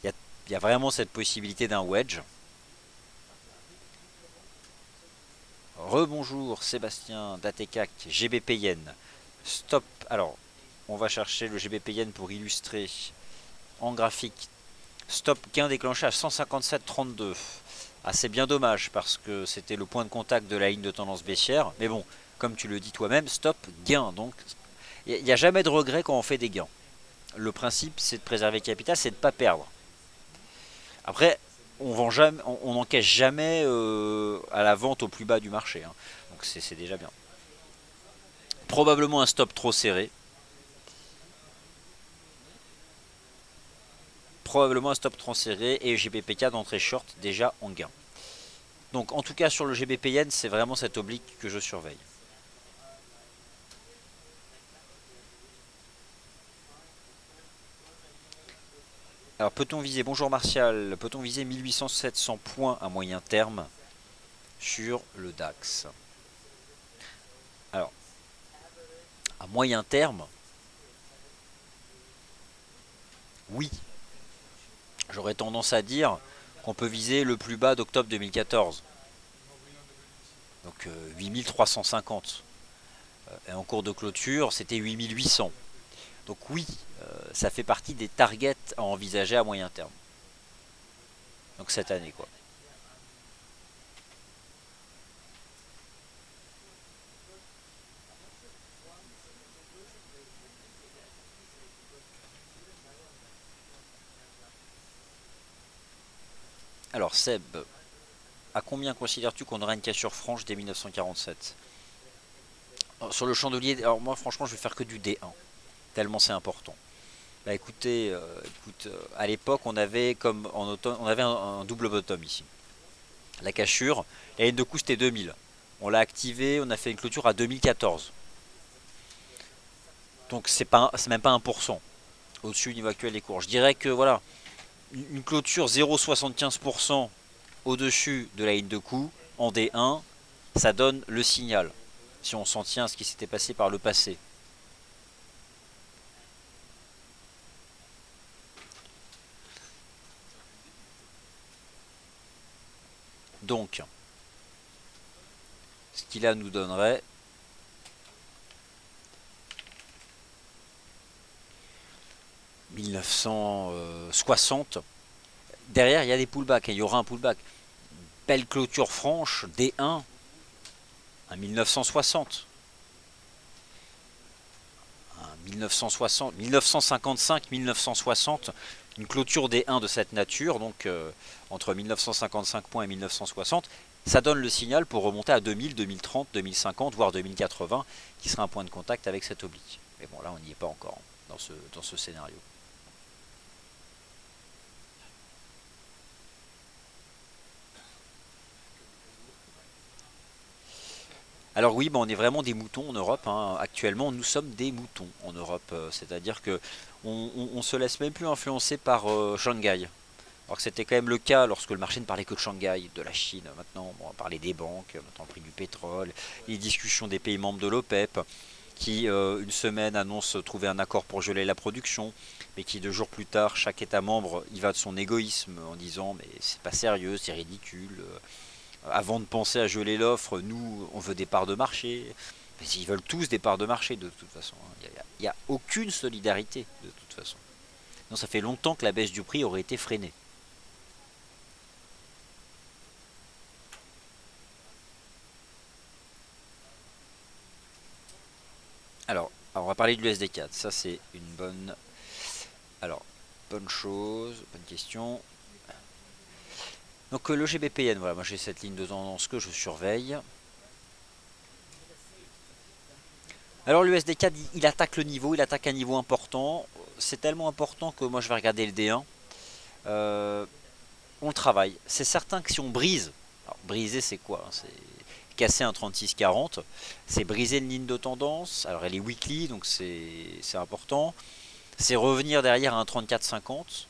il y a vraiment cette possibilité d'un wedge. Rebonjour Sébastien d'Atecac, GBP Yen. Stop. Alors, on va chercher le GBP Yen pour illustrer en graphique. Stop gain déclenché à 157,32. Ah, c'est bien dommage parce que c'était le point de contact de la ligne de tendance baissière. Mais bon, comme tu le dis toi-même, stop gain. Donc, il n'y a jamais de regret quand on fait des gains. Le principe, c'est de préserver le capital, c'est de ne pas perdre. Après, on n'encaisse jamais à la vente au plus bas du marché. Hein. Donc c'est déjà bien. Probablement un stop trop serré. Probablement un stop trop serré et GBPK d'entrée short déjà en gain. Donc en tout cas sur le GBP Yen, c'est vraiment cette oblique que je surveille. Alors peut-on viser, bonjour Martial, peut-on viser 1800-700 points à moyen terme sur le DAX? Alors, à moyen terme, oui. J'aurais tendance à dire qu'on peut viser le plus bas d'octobre 2014. Donc 8350. Et en cours de clôture, c'était 8800. Donc oui, ça fait partie des targets à envisager à moyen terme. Donc cette année quoi. Alors Seb, à combien considères-tu qu'on aura une cassure franche dès 1947? Alors, sur le chandelier, alors moi franchement je vais faire que du D1, tellement c'est important. Bah écoutez, à l'époque on avait comme en automne, on avait un double bottom ici. La cassure, la ligne de coup c'était 2000. On l'a activé, on a fait une clôture à 2014. Donc c'est même pas 1% au-dessus du niveau actuel des cours. Je dirais que voilà, une clôture 0,75% au-dessus de la ligne de coup en D1, ça donne le signal. Si on s'en tient à ce qui s'était passé par le passé. Donc, ce qui là nous donnerait 1960. Derrière, il y a des pullbacks, il y aura un pullback. Belle clôture franche, D1, à 1960. 1960, 1955, 1960, une clôture D1 de cette nature, donc entre 1955 points et 1960, ça donne le signal pour remonter à 2000, 2030, 2050, voire 2080, qui sera un point de contact avec cette oblique. Mais bon, là, on n'y est pas encore dans ce scénario. Alors oui, on est vraiment des moutons en Europe, hein. Actuellement, nous sommes des moutons en Europe. C'est-à-dire que on se laisse même plus influencer par Shanghai. Alors que c'était quand même le cas lorsque le marché ne parlait que de Shanghai, de la Chine. Maintenant, on va parler des banques, maintenant le prix du pétrole, les discussions des pays membres de l'OPEP, qui une semaine annoncent trouver un accord pour geler la production, mais qui 2 jours plus tard, chaque État membre y va de son égoïsme en disant mais c'est pas sérieux, c'est ridicule. Avant de penser à geler l'offre, nous, on veut des parts de marché. Mais ils veulent tous des parts de marché de toute façon. Il n'y a aucune solidarité de toute façon. Non, ça fait longtemps que la baisse du prix aurait été freinée. Alors, on va parler de l'USD4. Ça, c'est une bonne... Alors, bonne chose, bonne question. Donc, le GBPN, voilà, moi j'ai cette ligne de tendance que je surveille. Alors l'USD4 il attaque le niveau, il attaque un niveau important. C'est tellement important que moi je vais regarder le D1. On le travaille. C'est certain que si on brise, alors briser c'est quoi? C'est casser un 36-40, c'est briser une ligne de tendance. Alors elle est weekly donc c'est important. C'est revenir derrière à un 34-50.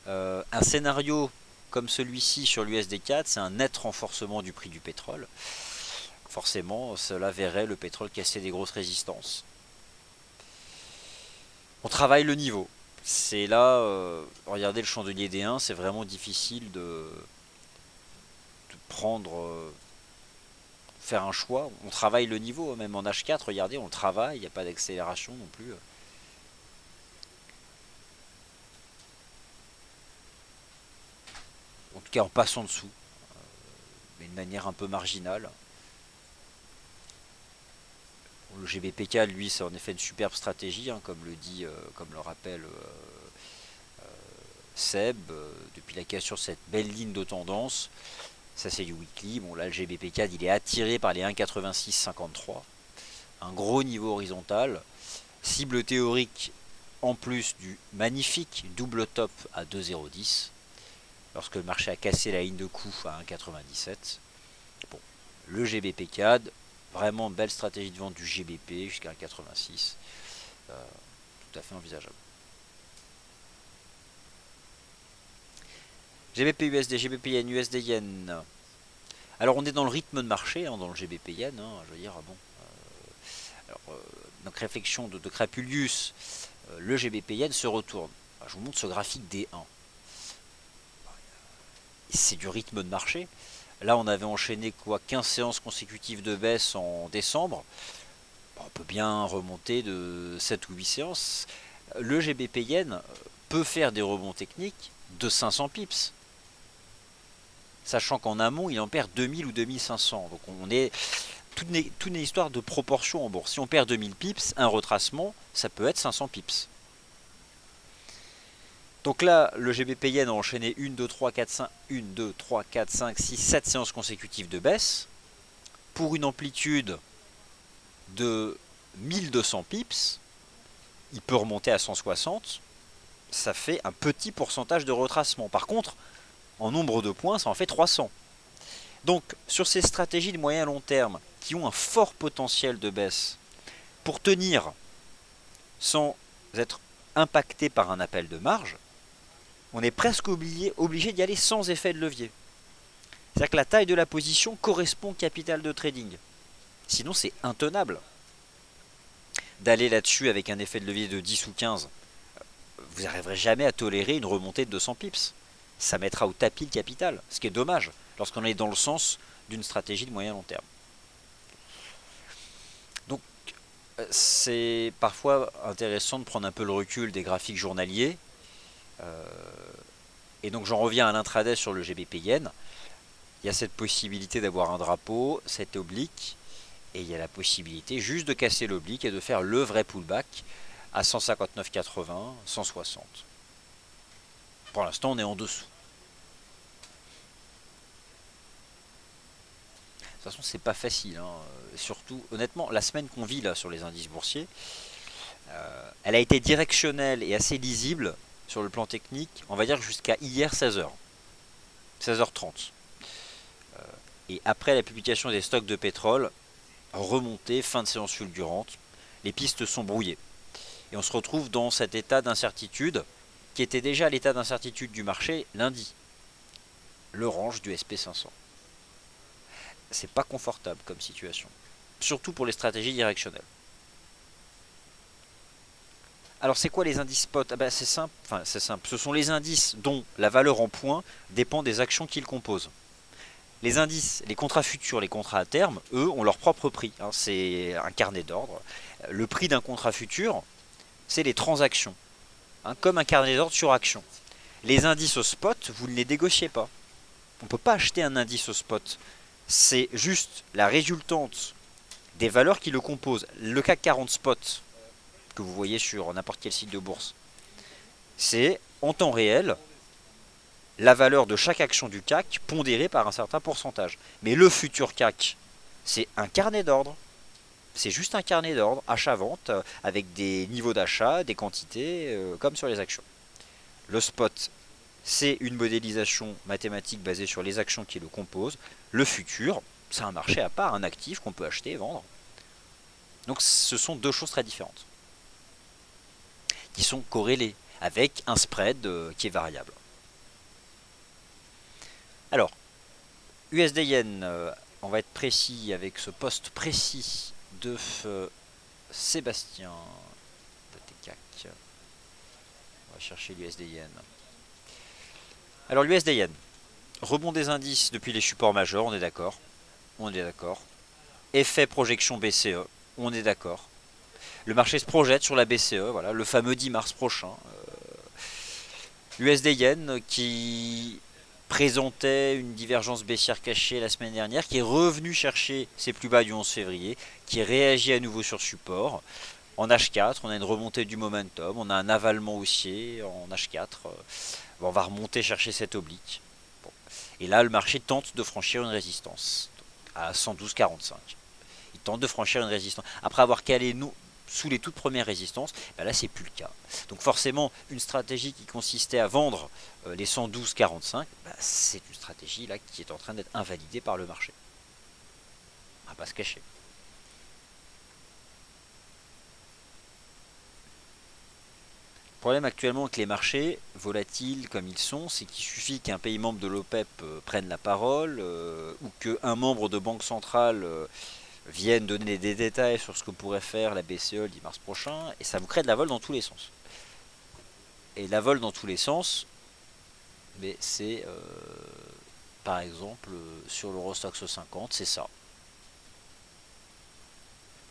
Un scénario comme celui-ci sur l'USD4, c'est un net renforcement du prix du pétrole. Forcément, cela verrait le pétrole casser des grosses résistances. On travaille le niveau. C'est là, regardez le chandelier D1, c'est vraiment difficile de prendre, faire un choix. On travaille le niveau, même en H4, regardez, on le travaille, il n'y a pas d'accélération non plus. En tout cas, en passant dessous, mais de manière un peu marginale. Le GBPK, lui, c'est en effet une superbe stratégie, hein, comme le dit, comme le rappelle Seb, depuis la cassure de cette belle ligne de tendance. Ça, c'est du weekly. Bon, là, le GBPK, il est attiré par les 1,8653. Un gros niveau horizontal. Cible théorique, en plus du magnifique double top à 2,010. Lorsque le marché a cassé la ligne de coup à 1,97. Bon, le GBPK, vraiment belle stratégie de vente du GBP jusqu'à 1,86. Tout à fait envisageable. GBP USD, GBP Yen, USD Yen. Alors on est dans le rythme de marché, hein, dans le GBP Yen. Hein, je veux dire, bon. Donc réflexion de Crapulius, le GBP Yen se retourne. Je vous montre ce graphique D1. C'est du rythme de marché. Là on avait enchaîné quoi 15 séances consécutives de baisse en décembre. On peut bien remonter de 7 ou 8 séances. Le GBP Yen peut faire des rebonds techniques de 500 pips. Sachant qu'en amont, il en perd 2000 ou 2500. Donc on est toute une histoire de proportion en bourse. Si on perd 2000 pips, un retracement, ça peut être 500 pips. Donc là, le GBP Yen a enchaîné 1, 2, 3, 4, 5, 1, 2, 3, 4, 5, 6, 7 séances consécutives de baisse pour une amplitude de 1200 pips. Il peut remonter à 160. Ça fait un petit pourcentage de retracement. Par contre, en nombre de points, ça en fait 300. Donc, sur ces stratégies de moyen long terme, qui ont un fort potentiel de baisse, pour tenir sans être impacté par un appel de marge, on est presque obligé d'y aller sans effet de levier. C'est-à-dire que la taille de la position correspond au capital de trading. Sinon, c'est intenable. D'aller là-dessus avec un effet de levier de 10 ou 15, vous n'arriverez jamais à tolérer une remontée de 200 pips. Ça mettra au tapis le capital, ce qui est dommage lorsqu'on est dans le sens d'une stratégie de moyen long terme. Donc, c'est parfois intéressant de prendre un peu le recul des graphiques journaliers. Et donc, j'en reviens à l'intraday sur le GBP Yen. Il y a cette possibilité d'avoir un drapeau, cet oblique, et il y a la possibilité juste de casser l'oblique et de faire le vrai pullback à 159,80, 160. Pour l'instant, on est en dessous. De toute façon, c'est pas facile, hein. Surtout, honnêtement, la semaine qu'on vit là sur les indices boursiers, elle a été directionnelle et assez lisible sur le plan technique, on va dire jusqu'à hier 16h, 16h30. Et après la publication des stocks de pétrole, remontée, fin de séance fulgurante, les pistes sont brouillées. Et on se retrouve dans cet état d'incertitude qui était déjà l'état d'incertitude du marché lundi. Le range du SP500. C'est pas confortable comme situation. Surtout pour les stratégies directionnelles. Alors c'est quoi les indices spot? C'est simple. Enfin, c'est simple. Ce sont les indices dont la valeur en points dépend des actions qu'ils composent. Les indices, les contrats futurs, les contrats à terme, eux, ont leur propre prix. Hein, c'est un carnet d'ordre. Le prix d'un contrat futur, c'est les transactions. Hein, comme un carnet d'ordre sur action. Les indices au spot, vous ne les négociez pas. On ne peut pas acheter un indice au spot. C'est juste la résultante des valeurs qui le composent. Le CAC 40 spot, que vous voyez sur n'importe quel site de bourse, c'est en temps réel la valeur de chaque action du CAC pondérée par un certain pourcentage. Mais le futur CAC, c'est un carnet d'ordre. C'est juste un carnet d'ordre, achat-vente, avec des niveaux d'achat, des quantités, comme sur les actions. Le spot, c'est une modélisation mathématique basée sur les actions qui le composent. Le futur, c'est un marché à part, un actif qu'on peut acheter et vendre. Donc ce sont deux choses très différentes, qui sont corrélées, avec un spread qui est variable. Alors, USD Yen, on va être précis avec ce poste précis de Sébastien d'ATCAC. On va chercher l'USD Yen. Alors l'USD Yen, rebond des indices depuis les supports majeurs, on est d'accord. On est d'accord. Effet projection BCE, on est d'accord. Le marché se projette sur la BCE, voilà, le fameux 10 mars prochain. USD Yen qui présentait une divergence baissière cachée la semaine dernière, qui est revenu chercher ses plus bas du 11 février, qui réagit à nouveau sur support. En H4, on a une remontée du momentum, on a un avalement haussier en H4. On va remonter chercher cette oblique. Bon. Et là, le marché tente de franchir une résistance à 112,45. Il tente de franchir une résistance. Après avoir calé sous les toutes premières résistances, là c'est plus le cas. Donc forcément, une stratégie qui consistait à vendre les 112,45, c'est une stratégie là qui est en train d'être invalidée par le marché. On va pas se cacher. Le problème actuellement avec les marchés volatiles comme ils sont, c'est qu'il suffit qu'un pays membre de l'OPEP prenne la parole ou qu'un membre de banque centrale viennent donner des détails sur ce que pourrait faire la BCE le 10 mars prochain, et ça vous crée de la vol dans tous les sens. Et la vol dans tous les sens, c'est par exemple sur l'Eurostoxx 50, c'est ça.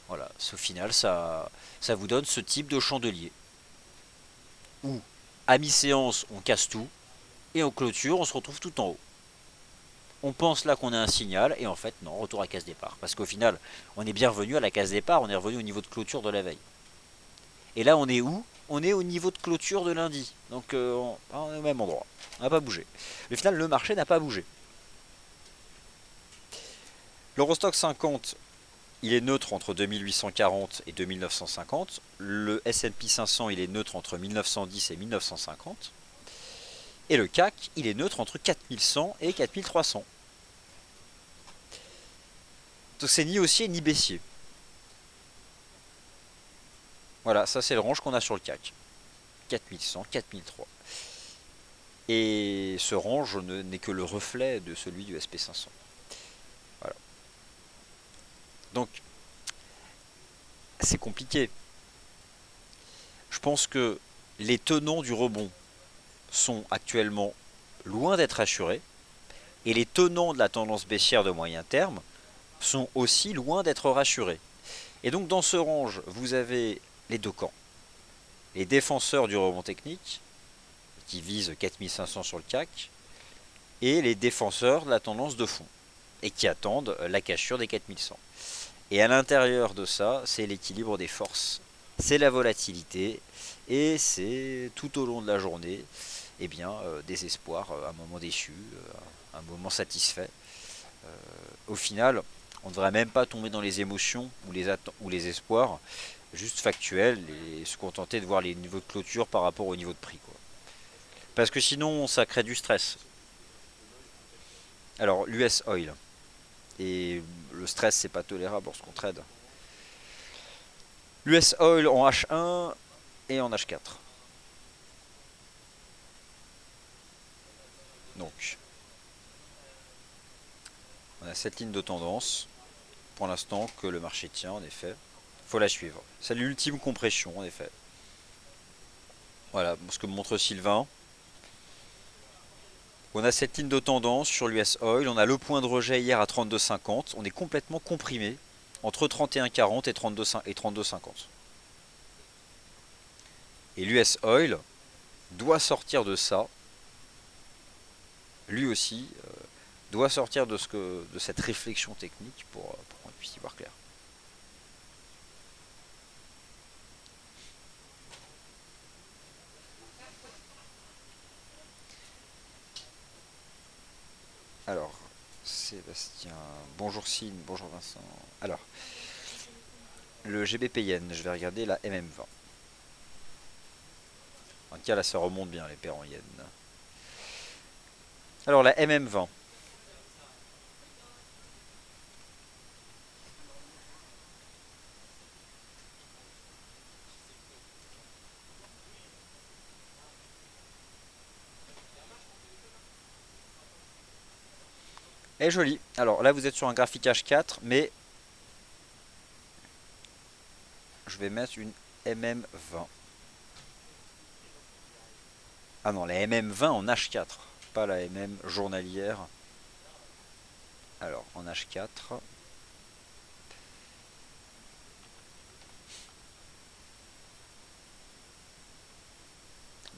Voilà, au final, ça vous donne ce type de chandelier. Où, à mi-séance, on casse tout, et en clôture, on se retrouve tout en haut. On pense là qu'on a un signal, et en fait, non, retour à case départ. Parce qu'au final, on est bien revenu à la case départ, on est revenu au niveau de clôture de la veille. Et là, on est où? On est au niveau de clôture de lundi. Donc, on est au même endroit. On n'a pas bougé. Au final, le marché n'a pas bougé. L'Eurostoxx 50, il est neutre entre 2840 et 2950. Le S&P 500, il est neutre entre 1910 et 1950. Et le CAC, il est neutre entre 4100 et 4300. Donc c'est ni haussier ni baissier. Voilà, ça c'est le range qu'on a sur le CAC. 4100, 4003. Et ce range n'est que le reflet de celui du SP500. Voilà. Donc, c'est compliqué. Je pense que les tenants du rebond sont actuellement loin d'être assurés. Et les tenants de la tendance baissière de moyen terme sont aussi loin d'être rassurés. Et donc dans ce range, vous avez les deux camps. Les défenseurs du rebond technique, qui visent 4500 sur le CAC, et les défenseurs de la tendance de fond, et qui attendent la cassure des 4100. Et à l'intérieur de ça, c'est l'équilibre des forces, c'est la volatilité, et c'est tout au long de la journée, eh bien, des espoirs, un moment déçu, un moment satisfait. Au final, on ne devrait même pas tomber dans les émotions ou les espoirs, juste factuels, et se contenter de voir les niveaux de clôture par rapport au niveau de prix, quoi. Parce que sinon, ça crée du stress. Alors, l'US Oil. Et le stress, c'est pas tolérable lorsqu'on trade. L'US Oil en H1 et en H4. Donc, on a cette ligne de tendance, pour l'instant, que le marché tient, en effet. Faut la suivre. C'est l'ultime compression, en effet. Voilà, ce que montre Sylvain. On a cette ligne de tendance sur l'US Oil. On a le point de rejet hier à 32,50. On est complètement comprimé entre 31,40 et 32,50. Et l'US Oil doit sortir de ça. Lui aussi doit sortir de cette réflexion technique pour qu'on puisse y voir clair. Alors, Sébastien, bonjour Signe, bonjour Vincent. Alors, le GBP Yen, je vais regarder la MM20. En tout cas, là, ça remonte bien les paires en Yen. Alors, la MM20. Elle est jolie. Alors là, vous êtes sur un graphique H4, mais je vais mettre une MM20. Ah non, la MM20 en H4, pas la MM journalière. Alors, en H4.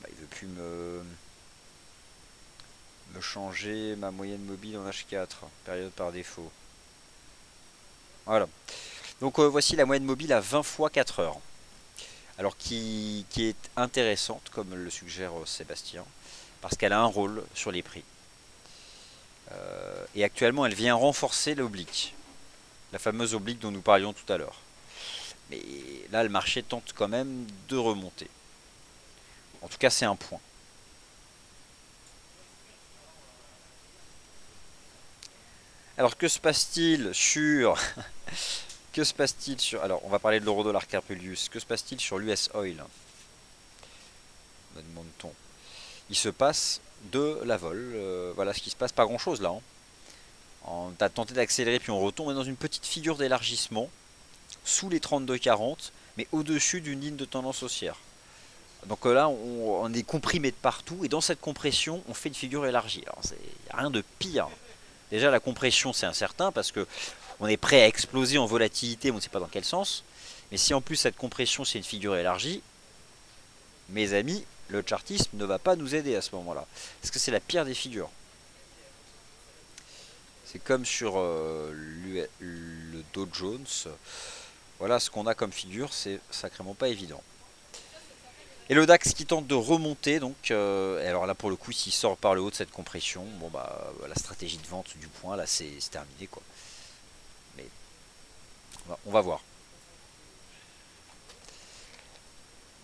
Bah, il veut plus me changer ma moyenne mobile en H4, période par défaut. Voilà. Donc voici la moyenne mobile à 20 fois 4 heures. Alors qui est intéressante, comme le suggère Sébastien, parce qu'elle a un rôle sur les prix. Et actuellement, elle vient renforcer l'oblique. La fameuse oblique dont nous parlions tout à l'heure. Mais là, le marché tente quand même de remonter. En tout cas, c'est un point. Alors, que se passe-t-il sur... que se passe-t-il sur... Alors, on va parler de l'euro-dollar Carpelius. Que se passe-t-il sur l'US Oil, me demande-t-on. Il se passe de la vol. Voilà ce qui se passe. Pas grand-chose, là. On a tenté d'accélérer, puis on retombe dans une petite figure d'élargissement, sous les 32,40, mais au-dessus d'une ligne de tendance haussière. Donc là, on est comprimé de partout, et dans cette compression, on fait une figure élargie. Alors, il n'y a rien de pire. Déjà, la compression, c'est incertain, parce que on est prêt à exploser en volatilité, mais on ne sait pas dans quel sens. Mais si en plus, cette compression, c'est une figure élargie, mes amis, le chartisme ne va pas nous aider à ce moment-là. Parce que c'est la pire des figures. C'est comme sur le Dow Jones. Voilà ce qu'on a comme figure, c'est sacrément pas évident. Et le DAX qui tente de remonter, donc, et alors là pour le coup, s'il sort par le haut de cette compression, bon bah la stratégie de vente du point, là c'est terminé quoi. Mais on va voir.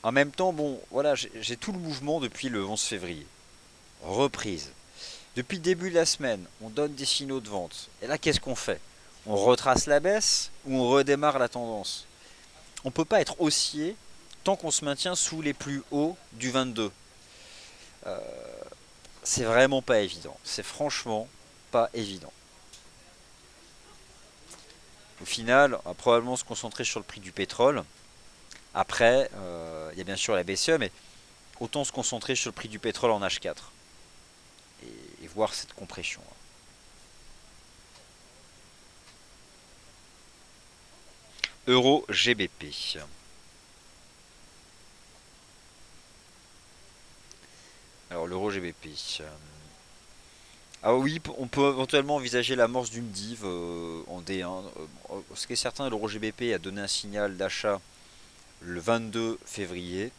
En même temps, bon, voilà, j'ai tout le mouvement depuis le 11 février. Reprise. Depuis le début de la semaine, on donne des signaux de vente. Et là, qu'est-ce qu'on fait? On retrace la baisse ou on redémarre la tendance? On ne peut pas être haussier tant qu'on se maintient sous les plus hauts du 22. Euh, c'est vraiment pas évident. C'est franchement pas évident. Au final, on va probablement se concentrer sur le prix du pétrole. Après, il y a bien sûr la BCE, mais autant se concentrer sur le prix du pétrole en H4 et voir cette compression. Euro GBP. Alors l'euro GBP. Ah oui, on peut éventuellement envisager l'amorce d'une div en D1. Ce qui est certain, l'euro GBP a donné un signal d'achat le 22 février.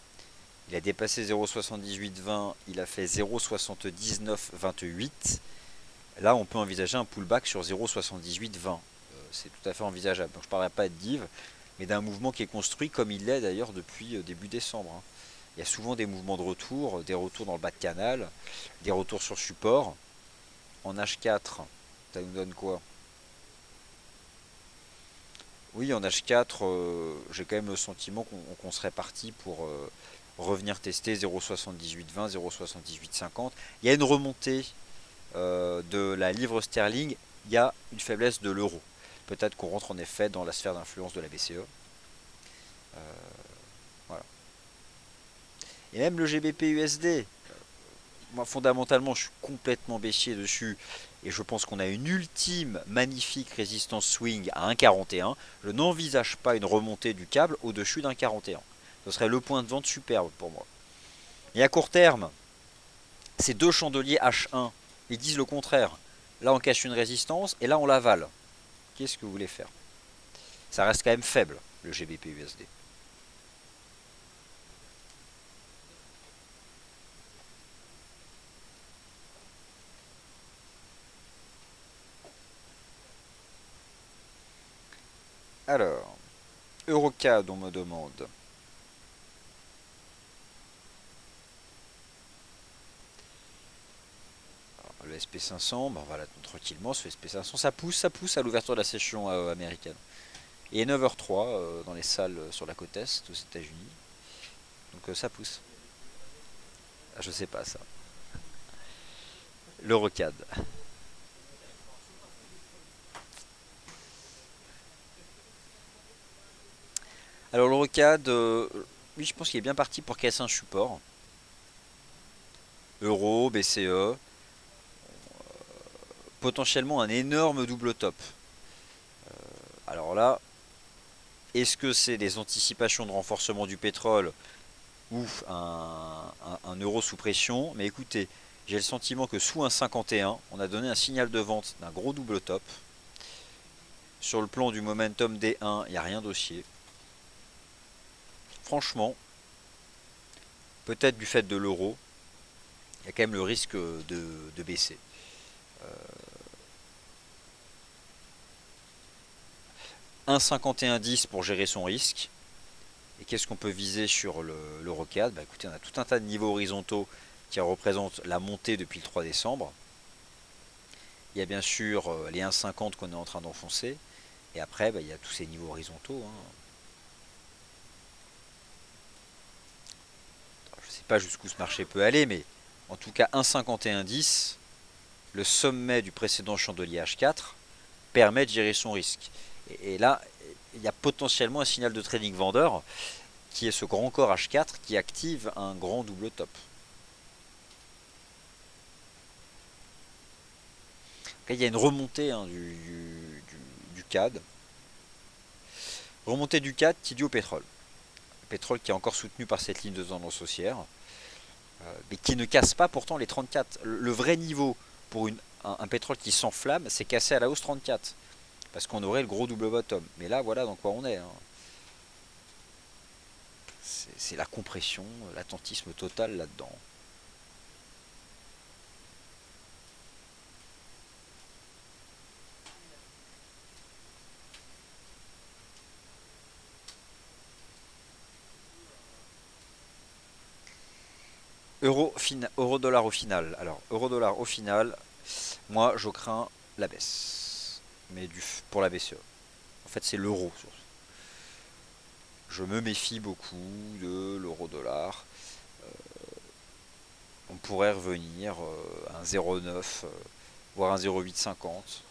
Il a dépassé 0,7820, il a fait 0,7928. Là, on peut envisager un pullback sur 0,7820. C'est tout à fait envisageable. Donc je ne parlerai pas de div, mais d'un mouvement qui est construit comme il l'est d'ailleurs depuis début décembre, hein. Il y a souvent des mouvements de retour, des retours dans le bas de canal, des retours sur support. En H4, ça nous donne quoi? Oui, en H4, j'ai quand même le sentiment qu'on serait parti pour revenir tester 0,7820, 0,7850. Il y a une remontée de la livre sterling, il y a une faiblesse de l'euro. Peut-être qu'on rentre en effet dans la sphère d'influence de la BCE. Voilà. Et même le GBP USD, moi fondamentalement je suis complètement baissier dessus et je pense qu'on a une ultime magnifique résistance swing à 1,41. Je n'envisage pas une remontée du câble au-dessus d'un 41. Ce serait le point de vente superbe pour moi. Et à court terme, ces deux chandeliers H1, ils disent le contraire. Là on cache une résistance et là on l'avale. Qu'est-ce que vous voulez faire? Ça reste quand même faible le GBP USD. Alors, Eurocad on me demande. Le SP500, ben voilà, tranquillement, ce SP500, ça pousse à l'ouverture de la session américaine. Et 9h03 dans les salles sur la côte Est aux États-Unis. Donc ça pousse. Ah, je sais pas ça. L'Eurocad. Alors l'Eurocad, oui, je pense qu'il est bien parti pour casser un support. Euro, BCE, potentiellement un énorme double top. Alors là, est-ce que c'est des anticipations de renforcement du pétrole ou un euro sous pression? Mais écoutez, j'ai le sentiment que sous un 51, on a donné un signal de vente d'un gros double top. Sur le plan du momentum D1, il n'y a rien d'haussier. Franchement, peut-être du fait de l'euro, il y a quand même le risque de baisser. 1,5110 pour gérer son risque. Et qu'est-ce qu'on peut viser sur l'Eurocad? Bah écoutez, on a tout un tas de niveaux horizontaux qui représentent la montée depuis le 3 décembre. Il y a bien sûr les 1,50 qu'on est en train d'enfoncer. Et après, bah, il y a tous ces niveaux horizontaux, hein. Je ne sais pas jusqu'où ce marché peut aller, mais en tout cas 1,5110, le sommet du précédent chandelier H4, permet de gérer son risque. Et là, il y a potentiellement un signal de trading vendeur qui est ce grand corps H4 qui active un grand double top. Là, il y a une remontée hein, du CAD. Remontée du CAD qui est due au pétrole. Le pétrole qui est encore soutenu par cette ligne de tendance haussière, mais qui ne casse pas pourtant les 34. Le vrai niveau pour un pétrole qui s'enflamme, c'est casser à la hausse 34. Parce qu'on aurait le gros double bottom. Mais là, voilà dans quoi on est, hein. C'est la compression, l'attentisme total là-dedans. Euro dollar au final. Alors, euro dollar au final, moi je crains la baisse. mais pour la BCE. En fait, c'est l'euro surtout. Je me méfie beaucoup de l'euro-dollar. On pourrait revenir à un 0,9, voire un 0,850.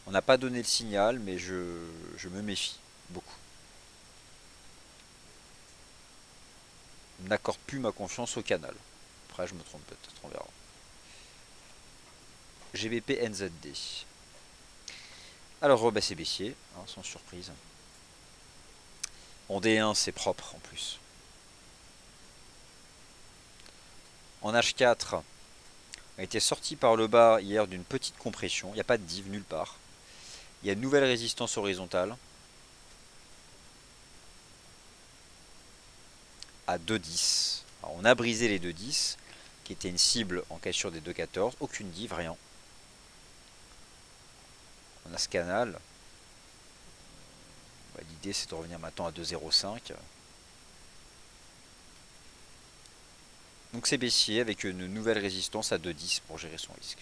On n'a pas donné le signal, mais je me méfie beaucoup. Je n'accorde plus ma confiance au canal. Après, je me trompe peut-être, on verra. GBP NZD. Alors, rebaissé baissier, hein, sans surprise. En D1, c'est propre en plus. En H4, a été sorti par le bas hier d'une petite compression. Il n'y a pas de div nulle part. Il y a une nouvelle résistance horizontale à 2,10. Alors, on a brisé les 2,10 qui était une cible en cassure des 2,14. Aucune div, rien. On a ce canal. L'idée c'est de revenir maintenant à 2,05. Donc c'est baissier avec une nouvelle résistance à 2,10 pour gérer son risque.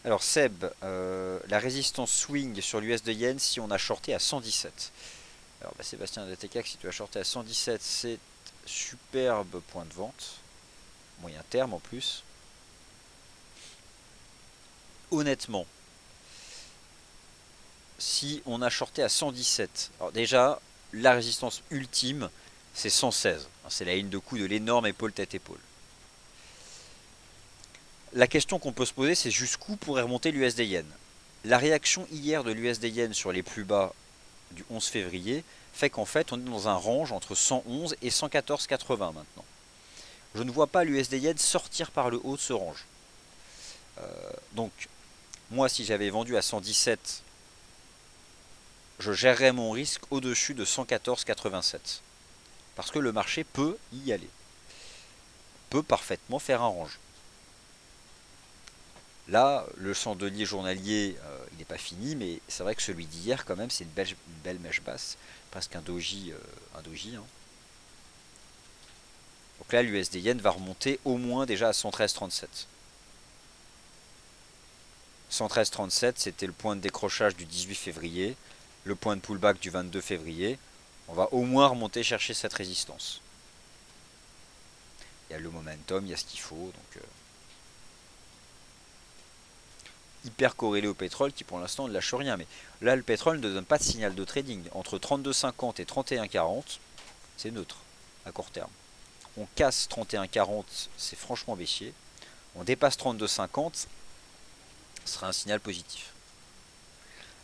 Alors Seb, la résistance swing sur l'USD Yen si on a shorté à 117. Alors Sébastien de TK, si tu as shorté à 117, c'est superbe point de vente. Moyen terme en plus. Honnêtement, si on a shorté à 117, alors déjà, la résistance ultime, c'est 116. C'est la ligne de coup de l'énorme épaule tête-épaule. La question qu'on peut se poser, c'est jusqu'où pourrait remonter l'USD Yen. La réaction hier de l'USD Yen sur les plus bas du 11 février fait qu'en fait, on est dans un range entre 111 et 114,80 maintenant. Je ne vois pas l'USD Yen sortir par le haut de ce range. Donc, moi, si j'avais vendu à 117, je gérerais mon risque au-dessus de 114,87. Parce que le marché peut y aller. Peut parfaitement faire un range. Là, le chandelier journalier, il n'est pas fini, mais c'est vrai que celui d'hier, quand même, c'est une belle mèche basse. Presque un doji. Hein. Donc là, l'USD Yen va remonter au moins déjà à 113,37. 113,37, c'était le point de décrochage du 18 février, le point de pullback du 22 février. On va au moins remonter chercher cette résistance. Il y a le momentum, il y a ce qu'il faut. Donc, hyper corrélé au pétrole qui pour l'instant ne lâche rien. Mais là, le pétrole ne donne pas de signal de trading. Entre 32,50 et 31,40, c'est neutre à court terme. On casse 31,40, c'est franchement baissier. On dépasse 32,50, ce sera un signal positif.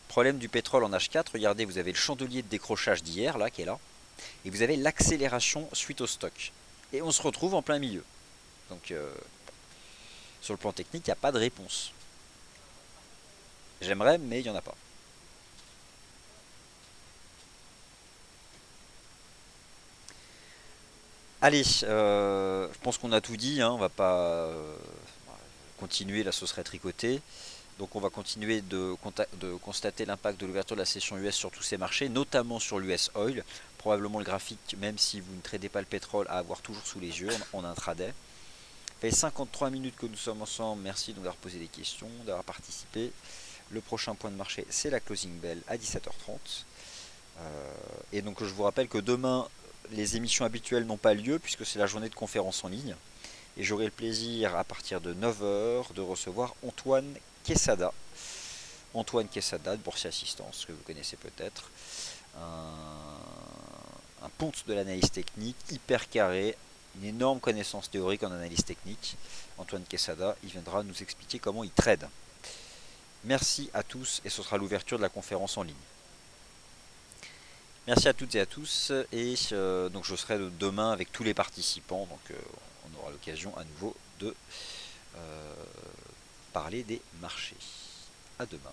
Problème du pétrole en H4, regardez, vous avez le chandelier de décrochage d'hier, là, qui est là, et vous avez l'accélération suite au stock. Et on se retrouve en plein milieu. Donc, sur le plan technique, il n'y a pas de réponse. J'aimerais, mais il n'y en a pas. Allez, je pense qu'on a tout dit, hein, on va pas continuer, là ce serait tricoté. Donc on va continuer de constater l'impact de l'ouverture de la session US sur tous ces marchés, notamment sur l'US Oil. Probablement le graphique, même si vous ne tradez pas le pétrole, à avoir toujours sous les yeux en intraday. Ça fait 53 minutes que nous sommes ensemble, merci d'avoir posé des questions, d'avoir participé. Le prochain point de marché, c'est la closing bell à 17h30. Et donc je vous rappelle que demain, les émissions habituelles n'ont pas lieu puisque c'est la journée de conférence en ligne. Et j'aurai le plaisir à partir de 9h de recevoir Antoine Quesada. Antoine Quesada de Boursier Assistance, que vous connaissez peut-être. Un ponte de l'analyse technique, hyper carré, une énorme connaissance théorique en analyse technique. Antoine Quesada, il viendra nous expliquer comment il trade. Merci à tous et ce sera l'ouverture de la conférence en ligne. Merci à toutes et à tous et donc je serai demain avec tous les participants, donc on aura l'occasion à nouveau de parler des marchés. À demain.